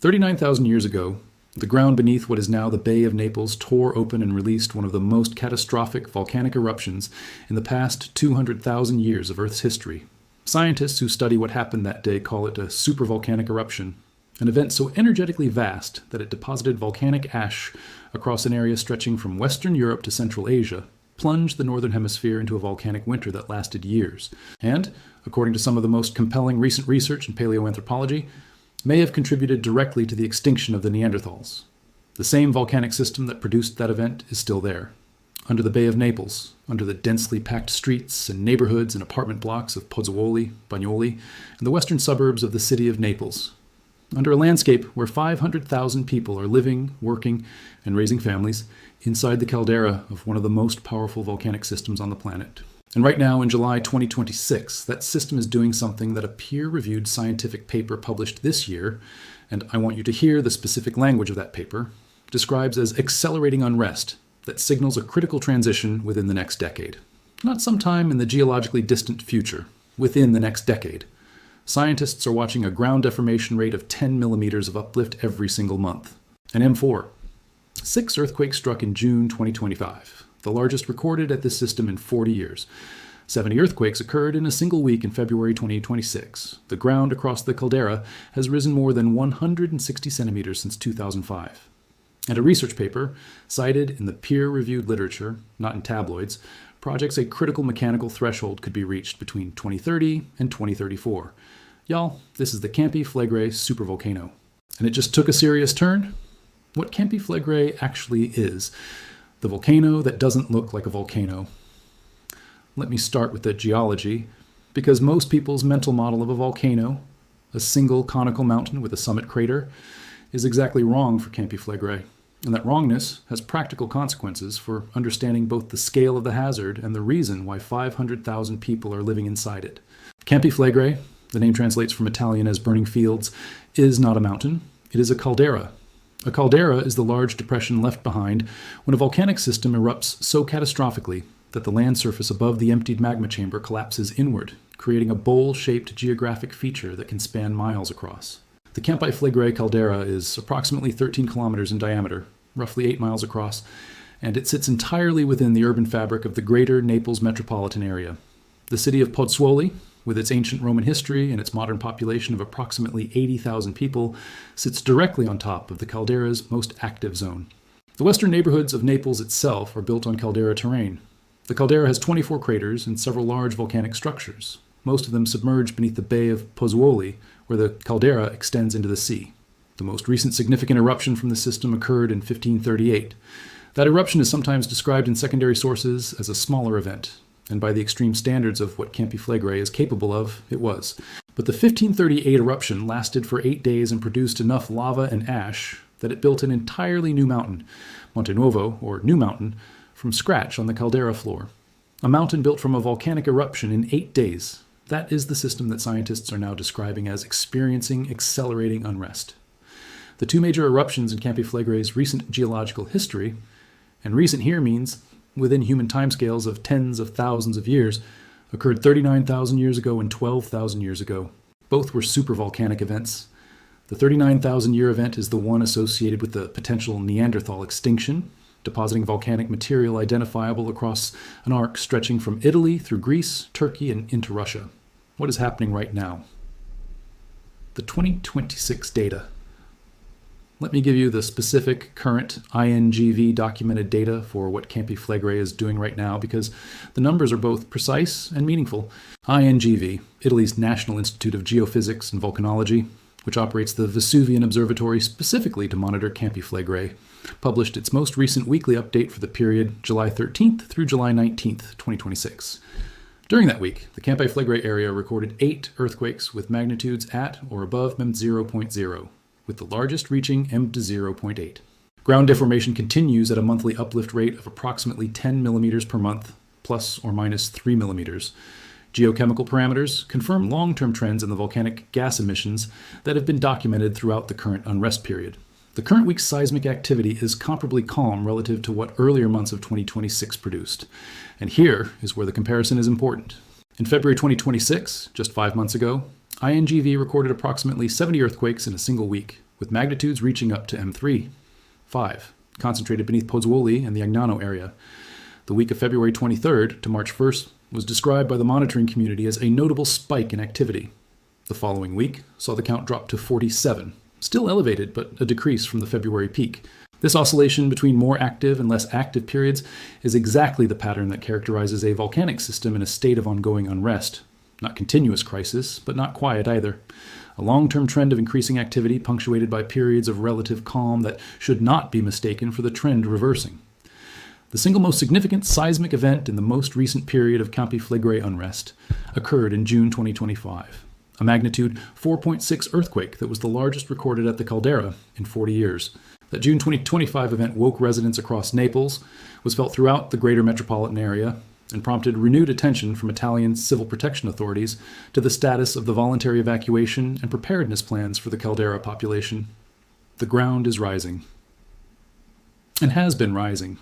39,000 years ago, the ground beneath what is now the Bay of Naples tore open and released one of the most catastrophic volcanic eruptions in the past 200,000 years of Earth's history. Scientists who study what happened that day call it a supervolcanic eruption, an event so energetically vast that it deposited volcanic ash across an area stretching from Western Europe to Central Asia, plunged the Northern Hemisphere into a volcanic winter that lasted years, and, according to some of the most compelling recent research in paleoanthropology, may have contributed directly to the extinction of the Neanderthals. The same volcanic system that produced that event is still there, under the Bay of Naples, under the densely packed streets and neighborhoods and apartment blocks of Pozzuoli, Bagnoli, and the western suburbs of the city of Naples, under a landscape where 500,000 people are living, working, and raising families inside the caldera of one of the most powerful volcanic systems on the planet. And right now, in July 2026, that system is doing something that a peer-reviewed scientific paper published this year, and I want you to hear the specific language of that paper, describes as accelerating unrest that signals a critical transition within the next decade. Not sometime in the geologically distant future, within the next decade. Scientists are watching a ground deformation rate of 10 millimeters of uplift every single month. An M4. 6 earthquakes struck in June 2025. The largest recorded at this system in 40 years. 70 earthquakes occurred in a single week in February 2026. The ground across the caldera has risen more than 160 centimeters since 2005. And a research paper, cited in the peer-reviewed literature, not in tabloids, projects a critical mechanical threshold could be reached between 2030 and 2034. Y'all, this is the Campi Flegrei supervolcano. And it just took a serious turn? What Campi Flegrei actually is, the volcano that doesn't look like a volcano. Let me start with the geology, because most people's mental model of a volcano, a single conical mountain with a summit crater, is exactly wrong for Campi Flegrei. And that wrongness has practical consequences for understanding both the scale of the hazard and the reason why 500,000 people are living inside it. Campi Flegrei, the name translates from Italian as burning fields, is not a mountain. It is a caldera. A caldera is the large depression left behind when a volcanic system erupts so catastrophically that the land surface above the emptied magma chamber collapses inward, creating a bowl-shaped geographic feature that can span miles across. The Campi Flegrei caldera is approximately 13 kilometers in diameter, roughly 8 miles across, and it sits entirely within the urban fabric of the greater Naples metropolitan area. The city of Pozzuoli, with its ancient Roman history and its modern population of approximately 80,000 people, sits directly on top of the caldera's most active zone. The western neighborhoods of Naples itself are built on caldera terrain. The caldera has 24 craters and several large volcanic structures, most of them submerged beneath the Bay of Pozzuoli, where the caldera extends into the sea. The most recent significant eruption from the system occurred in 1538. That eruption is sometimes described in secondary sources as a smaller event, and by the extreme standards of what Campi Flegrei is capable of, it was. But the 1538 eruption lasted for 8 days and produced enough lava and ash that it built an entirely new mountain, Monte Nuovo, or New Mountain, from scratch on the caldera floor. A mountain built from a volcanic eruption in 8 days. That is the system that scientists are now describing as experiencing accelerating unrest. The 2 major eruptions in Campi Flegrei's recent geological history, and recent here means within human timescales of tens of thousands of years, occurred 39,000 years ago and 12,000 years ago. Both were supervolcanic events. The 39,000-year event is the one associated with the potential Neanderthal extinction, depositing volcanic material identifiable across an arc stretching from Italy through Greece, Turkey, and into Russia. What is happening right now? The 2026 data. Let me give you the specific current INGV documented data for what Campi Flegrei is doing right now, because the numbers are both precise and meaningful. INGV, Italy's National Institute of Geophysics and Volcanology, which operates the Vesuvian Observatory specifically to monitor Campi Flegrei, published its most recent weekly update for the period July 13th through July 19th, 2026. During that week, the Campi Flegrei area recorded 8 earthquakes with magnitudes at or above M0.0. with the largest reaching M0.8. Ground deformation continues at a monthly uplift rate of approximately 10 millimeters per month, plus or minus 3 millimeters. Geochemical parameters confirm long-term trends in the volcanic gas emissions that have been documented throughout the current unrest period. The current week's seismic activity is comparably calm relative to what earlier months of 2026 produced. And here is where the comparison is important. In February 2026, just 5 months ago, INGV recorded approximately 70 earthquakes in a single week, with magnitudes reaching up to M3. 5. Concentrated beneath Pozzuoli and the Agnano area. The week of February 23rd to March 1st was described by the monitoring community as a notable spike in activity. The following week saw the count drop to 47, still elevated but a decrease from the February peak. This oscillation between more active and less active periods is exactly the pattern that characterizes a volcanic system in a state of ongoing unrest. Not continuous crisis, but not quiet either. A long-term trend of increasing activity punctuated by periods of relative calm that should not be mistaken for the trend reversing. The single most significant seismic event in the most recent period of Campi Flegrei unrest occurred in June 2025. A magnitude 4.6 earthquake that was the largest recorded at the caldera in 40 years. That June 2025 event woke residents across Naples, was felt throughout the greater metropolitan area, and prompted renewed attention from Italian civil protection authorities to the status of the voluntary evacuation and preparedness plans for the caldera population. The ground is rising. And has been rising.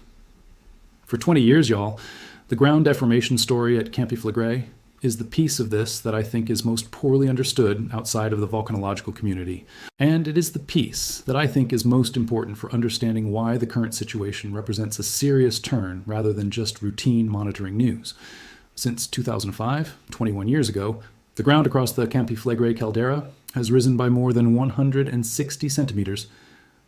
For 20 years, y'all, the ground deformation story at Campi Flegrei is the piece of this that I think is most poorly understood outside of the volcanological community. And it is the piece that I think is most important for understanding why the current situation represents a serious turn rather than just routine monitoring news. Since 2005, 21 years ago, the ground across the Campi Flegrei caldera has risen by more than 160 centimeters.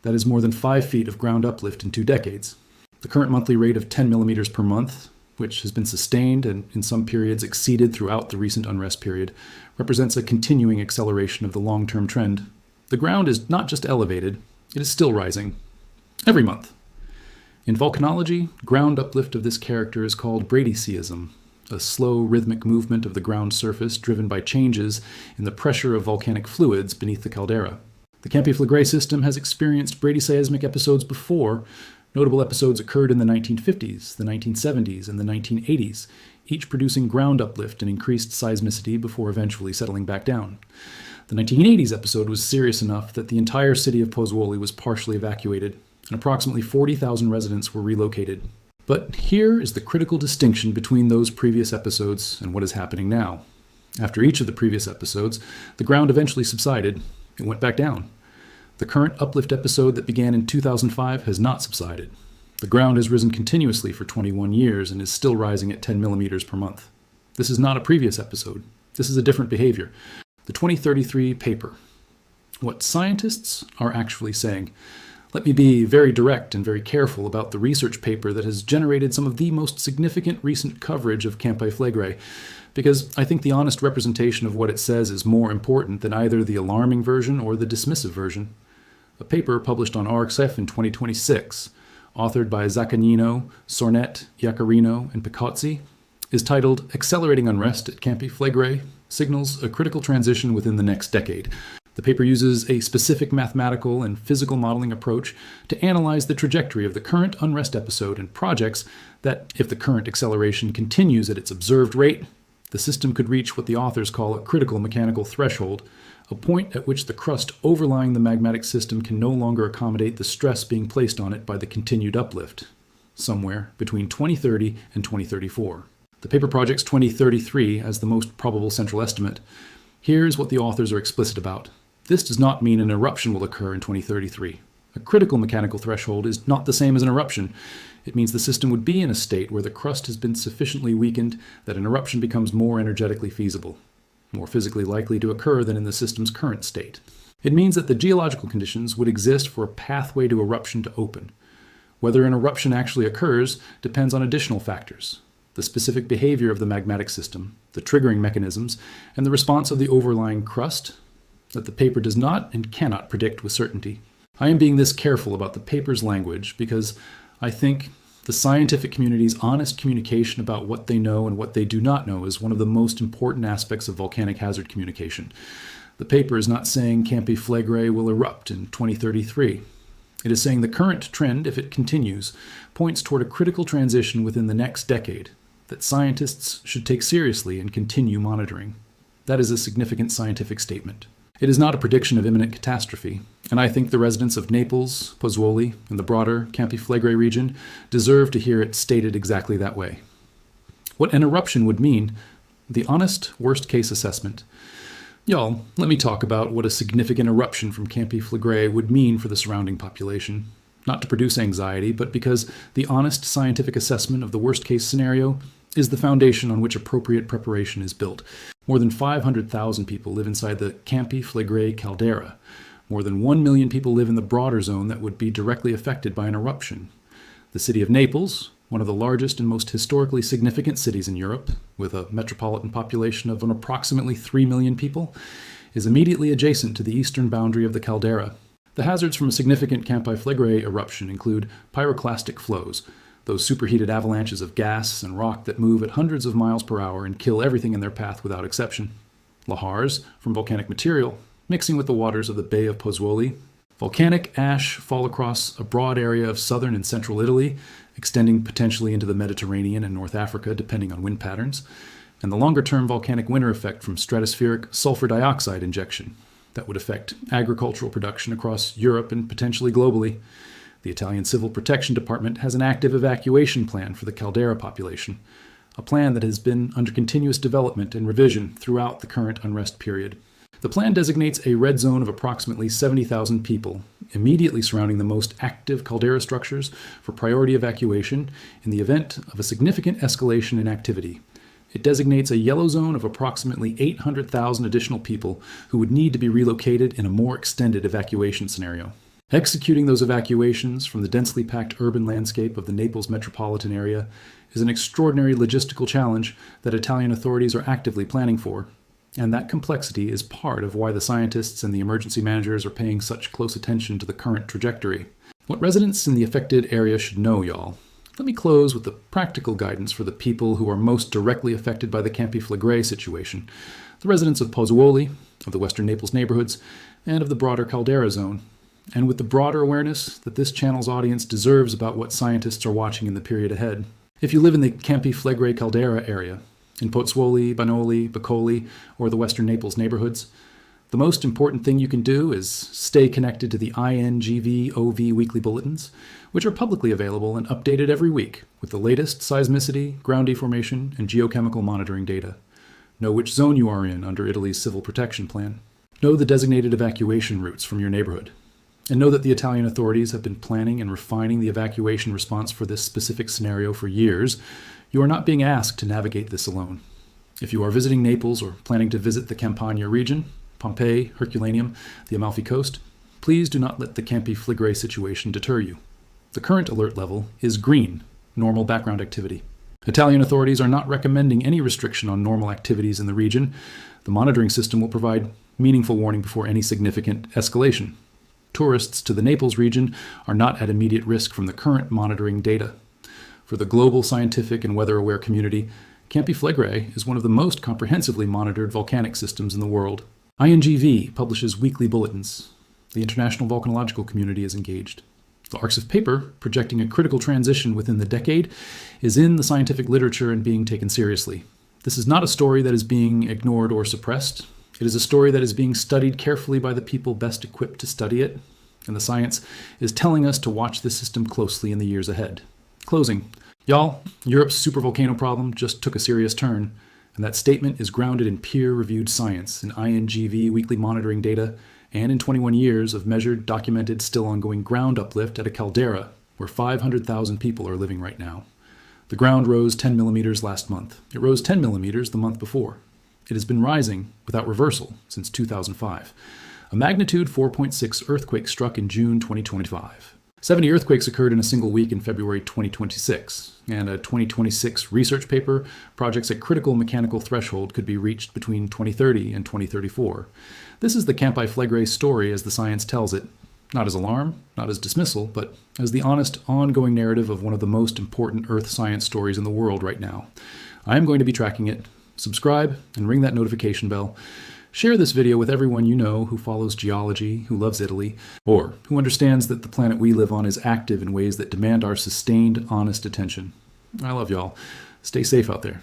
That is more than 5 feet of ground uplift in 2 decades. The current monthly rate of 10 millimeters per month, which has been sustained and in some periods exceeded throughout the recent unrest period, represents a continuing acceleration of the long-term trend. The ground is not just elevated, it is still rising. Every month. In volcanology, ground uplift of this character is called bradyseism, a slow rhythmic movement of the ground surface driven by changes in the pressure of volcanic fluids beneath the caldera. The Campi Flegrei system has experienced bradyseismic episodes before. Notable episodes occurred in the 1950s, the 1970s, and the 1980s, each producing ground uplift and increased seismicity before eventually settling back down. The 1980s episode was serious enough that the entire city of Pozzuoli was partially evacuated, and approximately 40,000 residents were relocated. But here is the critical distinction between those previous episodes and what is happening now. After each of the previous episodes, the ground eventually subsided. It went back down. The current uplift episode that began in 2005 has not subsided. The ground has risen continuously for 21 years and is still rising at 10 millimeters per month. This is not a previous episode. This is a different behavior. The 2033 paper. What scientists are actually saying. Let me be very direct and very careful about the research paper that has generated some of the most significant recent coverage of Campi Flegrei, because I think the honest representation of what it says is more important than either the alarming version or the dismissive version. A paper published on RxF in 2026, authored by Zaccagnino, Sornet, Iaccarino, and Picozzi, is titled Accelerating Unrest at Campi Flegrei Signals a Critical Transition Within the Next Decade. The paper uses a specific mathematical and physical modeling approach to analyze the trajectory of the current unrest episode and projects that, if the current acceleration continues at its observed rate, the system could reach what the authors call a critical mechanical threshold, a point at which the crust overlying the magmatic system can no longer accommodate the stress being placed on it by the continued uplift, somewhere between 2030 and 2034. The paper projects 2033 as the most probable central estimate. Here's what the authors are explicit about. This does not mean an eruption will occur in 2033. A critical mechanical threshold is not the same as an eruption. It means the system would be in a state where the crust has been sufficiently weakened that an eruption becomes more energetically feasible, more physically likely to occur than in the system's current state. It means that the geological conditions would exist for a pathway to eruption to open. Whether an eruption actually occurs depends on additional factors: the specific behavior of the magmatic system, the triggering mechanisms, and the response of the overlying crust that the paper does not and cannot predict with certainty. I am being this careful about the paper's language because I think the scientific community's honest communication about what they know and what they do not know is one of the most important aspects of volcanic hazard communication. The paper is not saying Campi Flegrei will erupt in 2033. It is saying the current trend, if it continues, points toward a critical transition within the next decade that scientists should take seriously and continue monitoring. That is a significant scientific statement. It is not a prediction of imminent catastrophe, and I think the residents of Naples, Pozzuoli, and the broader Campi Flegrei region deserve to hear it stated exactly that way. What an eruption would mean, the honest worst-case assessment. Y'all, let me talk about what a significant eruption from Campi Flegrei would mean for the surrounding population. Not to produce anxiety, but because the honest scientific assessment of the worst-case scenario is the foundation on which appropriate preparation is built. More than 500,000 people live inside the Campi Flegrei caldera. More than 1 million people live in the broader zone that would be directly affected by an eruption. The city of Naples, one of the largest and most historically significant cities in Europe, with a metropolitan population of approximately 3 million people, is immediately adjacent to the eastern boundary of the caldera. The hazards from a significant Campi Flegrei eruption include pyroclastic flows, those superheated avalanches of gas and rock that move at hundreds of miles per hour and kill everything in their path without exception. Lahars from volcanic material, mixing with the waters of the Bay of Pozzuoli. Volcanic ash fall across a broad area of southern and central Italy, extending potentially into the Mediterranean and North Africa, depending on wind patterns. And the longer-term volcanic winter effect from stratospheric sulfur dioxide injection that would affect agricultural production across Europe and potentially globally. The Italian Civil Protection Department has an active evacuation plan for the caldera population, a plan that has been under continuous development and revision throughout the current unrest period. The plan designates a red zone of approximately 70,000 people, immediately surrounding the most active caldera structures for priority evacuation in the event of a significant escalation in activity. It designates a yellow zone of approximately 800,000 additional people who would need to be relocated in a more extended evacuation scenario. Executing those evacuations from the densely packed urban landscape of the Naples metropolitan area is an extraordinary logistical challenge that Italian authorities are actively planning for. And that complexity is part of why the scientists and the emergency managers are paying such close attention to the current trajectory. What residents in the affected area should know, y'all. Let me close with the practical guidance for the people who are most directly affected by the Campi Flegrei situation, the residents of Pozzuoli, of the western Naples neighborhoods, and of the broader caldera zone, and with the broader awareness that this channel's audience deserves about what scientists are watching in the period ahead. If you live in the Campi Flegrei caldera area, in Pozzuoli, Banoli, Boccoli, or the western Naples neighborhoods, the most important thing you can do is stay connected to the INGV-OV weekly bulletins, which are publicly available and updated every week with the latest seismicity, ground deformation, and geochemical monitoring data. Know which zone you are in under Italy's Civil Protection Plan. Know the designated evacuation routes from your neighborhood. And know that the Italian authorities have been planning and refining the evacuation response for this specific scenario for years. You are not being asked to navigate this alone. If you are visiting Naples or planning to visit the Campania region, Pompeii, Herculaneum, the Amalfi Coast, please do not let the Campi Flegrei situation deter you. The current alert level is green, normal background activity. Italian authorities are not recommending any restriction on normal activities in the region. The monitoring system will provide meaningful warning before any significant escalation. Tourists to the Naples region are not at immediate risk from the current monitoring data. For the global scientific and weather-aware community, Campi Flegrei is one of the most comprehensively monitored volcanic systems in the world. INGV publishes weekly bulletins. The international volcanological community is engaged. The arcs of paper, projecting a critical transition within the decade, is in the scientific literature and being taken seriously. This is not a story that is being ignored or suppressed. It is a story that is being studied carefully by the people best equipped to study it, and the science is telling us to watch this system closely in the years ahead. Closing. Y'all, Europe's supervolcano problem just took a serious turn, and that statement is grounded in peer-reviewed science, in INGV weekly monitoring data, and in 21 years of measured, documented, still ongoing ground uplift at a caldera where 500,000 people are living right now. The ground rose 10 millimeters last month. It rose 10 millimeters the month before. It has been rising without reversal since 2005. A magnitude 4.6 earthquake struck in June 2025. 70 earthquakes occurred in a single week in February 2026, and a 2026 research paper projects a critical mechanical threshold could be reached between 2030 and 2034. This is the Campi Flegrei story as the science tells it, not as alarm, not as dismissal, but as the honest, ongoing narrative of one of the most important Earth science stories in the world right now. I am going to be tracking it. Subscribe and ring that notification bell. Share this video with everyone you know who follows geology, who loves Italy, or who understands that the planet we live on is active in ways that demand our sustained, honest attention. I love y'all. Stay safe out there.